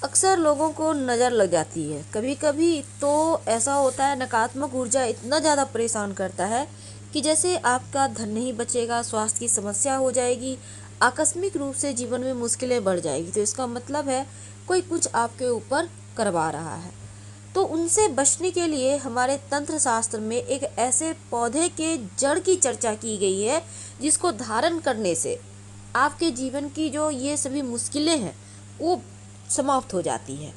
अक्सर लोगों को नज़र लग जाती है। कभी कभी तो ऐसा होता है, नकारात्मक ऊर्जा इतना ज़्यादा परेशान करता है कि जैसे आपका धन नहीं बचेगा, स्वास्थ्य की समस्या हो जाएगी, आकस्मिक रूप से जीवन में मुश्किलें बढ़ जाएगी। तो इसका मतलब है कोई कुछ आपके ऊपर करवा रहा है। तो उनसे बचने के लिए हमारे तंत्र शास्त्र में एक ऐसे पौधे के जड़ की चर्चा की गई है जिसको धारण करने से आपके जीवन की जो ये सभी मुश्किलें हैं वो समाप्त हो जाती है।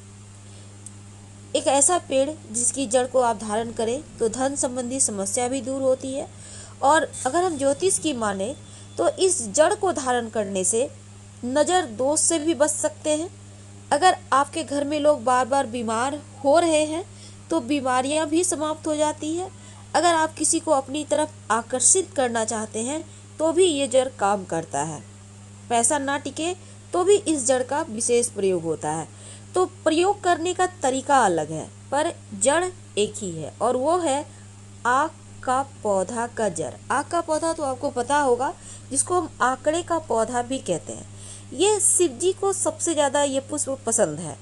एक ऐसा पेड़ जिसकी जड़ को आप धारण करें तो धन संबंधी समस्या भी दूर होती है। और अगर हम ज्योतिष की माने तो इस जड़ को धारण करने से नज़र दोष से भी बच सकते हैं। अगर आपके घर में लोग बार बार बीमार हो रहे हैं तो बीमारियां भी समाप्त हो जाती है। अगर आप किसी को अपनी तरफ आकर्षित करना चाहते हैं तो भी ये जड़ काम करता है। पैसा ना टिके तो भी इस जड़ का विशेष प्रयोग होता है। तो प्रयोग करने का तरीका अलग है पर जड़ एक ही है और वो है आक का पौधा का जड़। आक का पौधा तो आपको पता होगा, जिसको हम आंकड़े का पौधा भी कहते हैं। ये शिव जी को सबसे ज़्यादा ये पुष्प पसंद है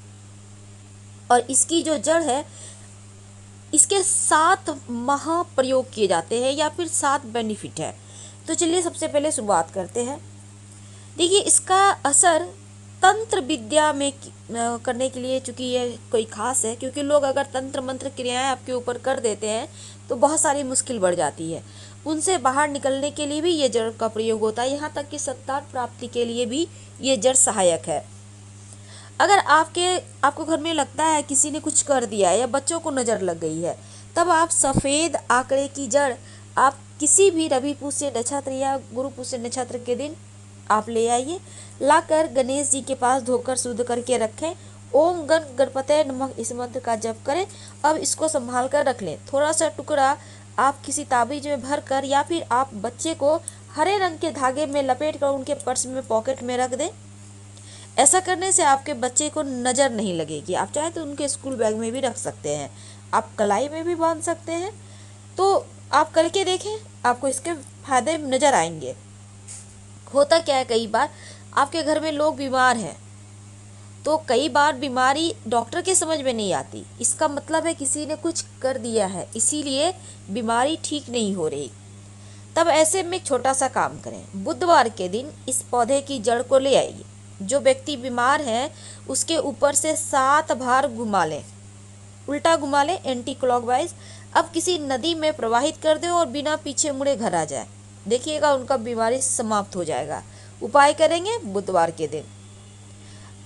और इसकी जो जड़ है, इसके 7 महाप्रयोग किए जाते हैं या फिर 7 बेनिफिट है। तो चलिए सबसे पहले शुरुआत करते हैं। देखिए, इसका असर तंत्र विद्या में करने के लिए, चूँकि ये कोई खास है, क्योंकि लोग अगर तंत्र मंत्र क्रियाएं आपके ऊपर कर देते हैं तो बहुत सारी मुश्किल बढ़ जाती है। उनसे बाहर निकलने के लिए भी ये जड़ का प्रयोग होता है। यहाँ तक कि संतान प्राप्ति के लिए भी ये जड़ सहायक है। अगर आपको घर में लगता है किसी ने कुछ कर दिया है या बच्चों को नज़र लग गई है, तब आप सफ़ेद आंकड़े की जड़ आप किसी भी रवि पुष्य नक्षत्र या गुरु पुष्य नक्षत्र के दिन आप ले आइए, लाकर गणेश जी के पास धोकर शुद्ध करके रखें। ओम गण गणपते नमः इस मंत्र का जप करें। अब इसको संभाल कर रख लें। थोड़ा सा टुकड़ा आप किसी ताबीज में भर कर या फिर आप बच्चे को हरे रंग के धागे में लपेट कर उनके पर्स में पॉकेट में रख दें। ऐसा करने से आपके बच्चे को नज़र नहीं लगेगी। आप चाहे तो उनके स्कूल बैग में भी रख सकते हैं, आप कलाई में भी बांध सकते हैं। तो आप करके देखें, आपको इसके फायदे नज़र आएंगे। होता क्या है, कई बार आपके घर में लोग बीमार हैं तो कई बार बीमारी डॉक्टर के समझ में नहीं आती। इसका मतलब है किसी ने कुछ कर दिया है, इसीलिए बीमारी ठीक नहीं हो रही। तब ऐसे में एक छोटा सा काम करें। बुधवार के दिन इस पौधे की जड़ को ले आइए। जो व्यक्ति बीमार है उसके ऊपर से 7 बार घुमा लें, उल्टा घुमा लें, एंटी क्लॉकवाइज। अब किसी नदी में प्रवाहित कर दें और बिना पीछे मुड़े घर आ जाए। देखिएगा उनका बीमारी समाप्त हो जाएगा। उपाय करेंगे बुधवार के दिन।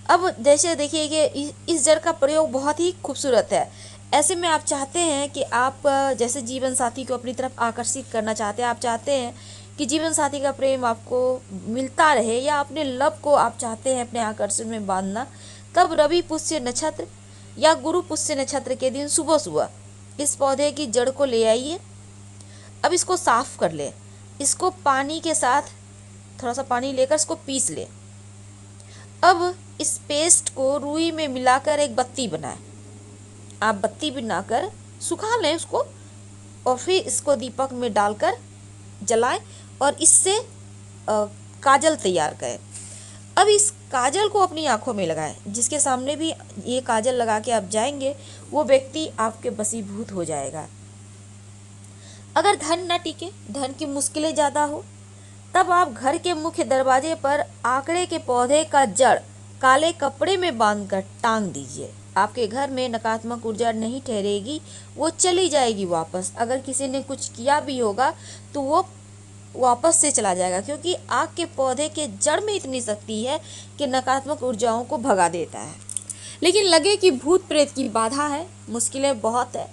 अब जैसे देखिए कि इस जड़ का प्रयोग बहुत ही खूबसूरत है। ऐसे में आप चाहते हैं कि आप जैसे जीवन साथी को अपनी तरफ आकर्षित करना चाहते हैं, आप चाहते हैं कि जीवन साथी का प्रेम आपको मिलता रहे या अपने लव को आप चाहते हैं अपने आकर्षण में बांधना, तब रवि पुष्य नक्षत्र या गुरु पुष्य नक्षत्र के दिन सुबह सुबह इस पौधे की जड़ को ले आइए। अब इसको साफ कर लें। इसको पानी के साथ, थोड़ा सा पानी लेकर इसको पीस लें। अब इस पेस्ट को रुई में मिलाकर एक बत्ती बनाएं। आप बत्ती बनाकर सुखा लें उसको और फिर इसको दीपक में डालकर जलाएं और इससे काजल तैयार करें। अब इस काजल को अपनी आंखों में लगाएं। जिसके सामने भी ये काजल लगा के आप जाएंगे वो व्यक्ति आपके वशीभूत हो जाएगा। अगर धन न टिके, धन की मुश्किलें ज़्यादा हो, तब आप घर के मुख्य दरवाजे पर आंकड़े के पौधे का जड़ काले कपड़े में बांधकर टांग दीजिए। आपके घर में नकारात्मक ऊर्जा नहीं ठहरेगी, वो चली जाएगी वापस। अगर किसी ने कुछ किया भी होगा तो वो वापस से चला जाएगा, क्योंकि आग के पौधे के जड़ में इतनी शक्ति है कि नकारात्मक ऊर्जाओं को भगा देता है। लेकिन लगे कि भूत प्रेत की बाधा है, मुश्किलें बहुत है,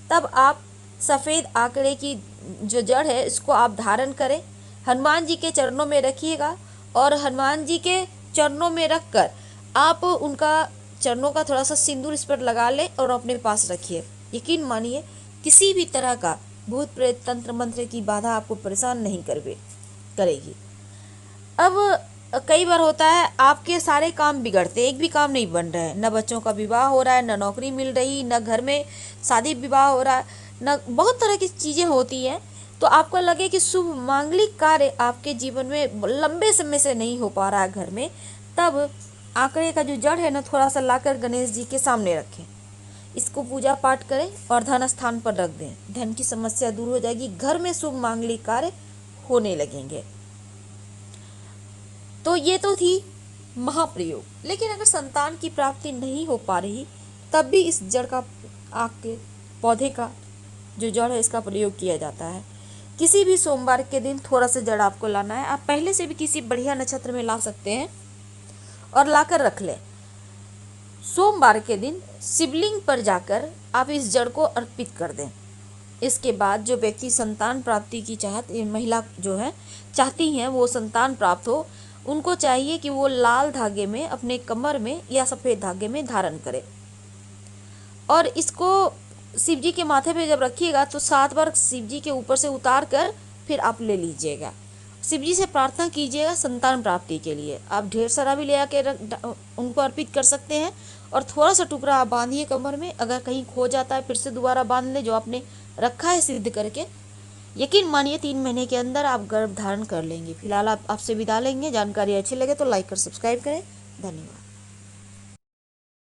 तब आप सफ़ेद आंकड़े की जो जड़ है इसको आप धारण करें, हनुमान जी के चरणों में रखिएगा और हनुमान जी के चरणों में रखकर आप उनका चरणों का थोड़ा सा सिंदूर इस पर लगा लें और अपने पास रखिए। यकीन मानिए किसी भी तरह का भूत प्रेत तंत्र मंत्र की बाधा आपको परेशान नहीं करेगी। अब कई बार होता है आपके सारे काम बिगड़ते, एक भी काम नहीं बन रहा है, न बच्चों का विवाह हो रहा है, न नौकरी मिल रही, न घर में शादी विवाह हो रहा है, न बहुत तरह की चीज़ें होती हैं। तो आपको लगे कि शुभ मांगलिक कार्य आपके जीवन में लंबे समय से नहीं हो पा रहा है घर में, तब आंकड़े का जो जड़ है ना थोड़ा सा लाकर गणेश जी के सामने रखें, इसको पूजा पाठ करें और धन स्थान पर रख दें। धन की समस्या दूर हो जाएगी, घर में शुभ मांगलिक कार्य होने लगेंगे। तो ये तो थी महाप्रयोग। लेकिन अगर संतान की प्राप्ति नहीं हो पा रही तब भी इस जड़ का, आक के पौधे का जो जड़ है इसका प्रयोग किया जाता है। किसी भी सोमवार के दिन थोड़ा सा जड़ आपको लाना है। आप पहले से भी किसी बढ़िया नक्षत्र में ला सकते हैं और लाकर रख लें। सोमवार के दिन शिवलिंग पर जाकर आप इस जड़ को अर्पित कर दें। इसके बाद जो व्यक्ति संतान प्राप्ति की महिला जो है चाहती हैं वो संतान प्राप्त हो, उनको चाहिए कि वो लाल धागे में अपने कमर में या सफ़ेद धागे में धारण करें और इसको शिव जी के माथे पे जब रखिएगा तो 7 बार शिव जी के ऊपर से उतार कर फिर आप ले लीजिएगा। शिव जी से प्रार्थना कीजिएगा संतान प्राप्ति के लिए। आप ढेर सारा भी ले आके उनको अर्पित कर सकते हैं और थोड़ा सा टुकड़ा आप बांधिए कमर में। अगर कहीं खो जाता है फिर से दोबारा बांध ले, जो आपने रखा है सिद्ध करके। यकीन मानिए 3 महीने के अंदर आप गर्भ धारण कर लेंगे। फिलहाल आपसे विदा लेंगे। जानकारी अच्छी लगे तो लाइक और सब्सक्राइब करें। धन्यवाद।